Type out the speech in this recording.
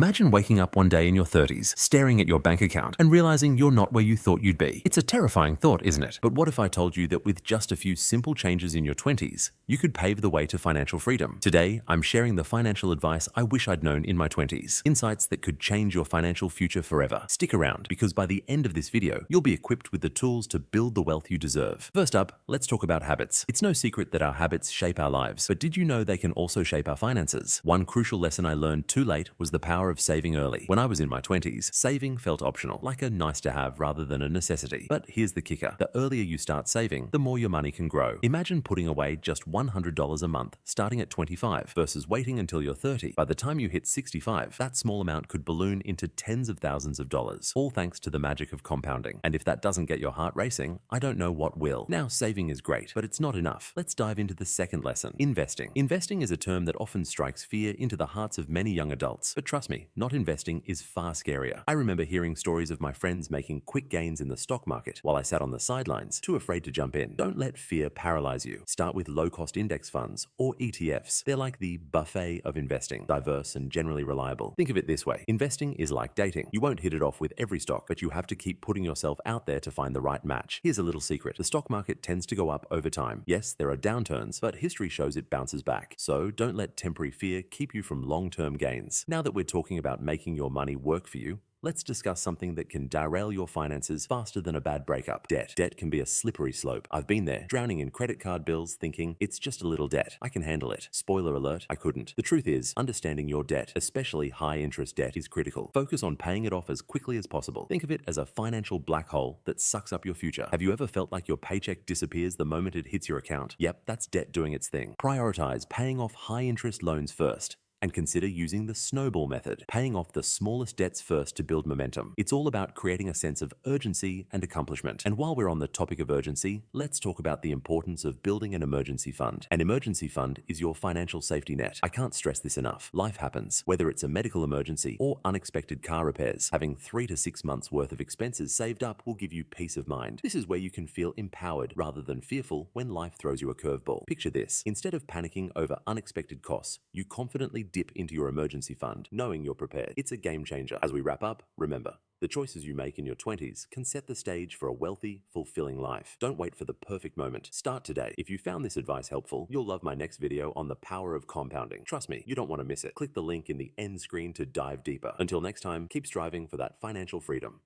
Imagine waking up one day in your 30s, staring at your bank account and realizing you're not where you thought you'd be. It's a terrifying thought, isn't it? But what if I told you that with just a few simple changes in your 20s, you could pave the way to financial freedom? Today, I'm sharing the financial advice I wish I'd known in my 20s. Insights that could change your financial future forever. Stick around, because by the end of this video, you'll be equipped with the tools to build the wealth you deserve. First up, let's talk about habits. It's no secret that our habits shape our lives, but did you know they can also shape our finances? One crucial lesson I learned too late was the power of saving early. When I was in my 20s, saving felt optional, like a nice to have rather than a necessity. But here's the kicker. The earlier you start saving, the more your money can grow. Imagine putting away just $100 a month, starting at 25, versus waiting until you're 30. By the time you hit 65, that small amount could balloon into tens of thousands of dollars, all thanks to the magic of compounding. And if that doesn't get your heart racing, I don't know what will. Now, saving is great, but it's not enough. Let's dive into the second lesson, investing. Investing is a term that often strikes fear into the hearts of many young adults. But trust me, not investing is far scarier. I remember hearing stories of my friends making quick gains in the stock market while I sat on the sidelines, too afraid to jump in. Don't let fear paralyze you. Start with low-cost index funds or ETFs. They're like the buffet of investing, diverse and generally reliable. Think of it this way. Investing is like dating. You won't hit it off with every stock, but you have to keep putting yourself out there to find the right match. Here's a little secret. The stock market tends to go up over time. Yes, there are downturns, but history shows it bounces back. So don't let temporary fear keep you from long-term gains. Now that we're talking about making your money work for you, let's discuss something that can derail your finances faster than a bad breakup. Debt. Debt can be a slippery slope. I've been there, drowning in credit card bills thinking, it's just a little debt. I can handle it. Spoiler alert, I couldn't. The truth is, understanding your debt, especially high interest debt, is critical. Focus on paying it off as quickly as possible. Think of it as a financial black hole that sucks up your future. Have you ever felt like your paycheck disappears the moment it hits your account? Yep, that's debt doing its thing. Prioritize paying off high interest loans first, and consider using the snowball method, paying off the smallest debts first to build momentum. It's all about creating a sense of urgency and accomplishment. And while we're on the topic of urgency, let's talk about the importance of building an emergency fund. An emergency fund is your financial safety net. I can't stress this enough. Life happens. Whether it's a medical emergency or unexpected car repairs, having 3 to 6 months worth of expenses saved up will give you peace of mind. This is where you can feel empowered rather than fearful when life throws you a curveball. Picture this. Instead of panicking over unexpected costs, you confidently dip into your emergency fund, knowing you're prepared. It's a game changer. As we wrap up, remember, the choices you make in your 20s can set the stage for a wealthy, fulfilling life. Don't wait for the perfect moment. Start today. If you found this advice helpful, you'll love my next video on the power of compounding. Trust me, you don't want to miss it. Click the link in the end screen to dive deeper. Until next time, keep striving for that financial freedom.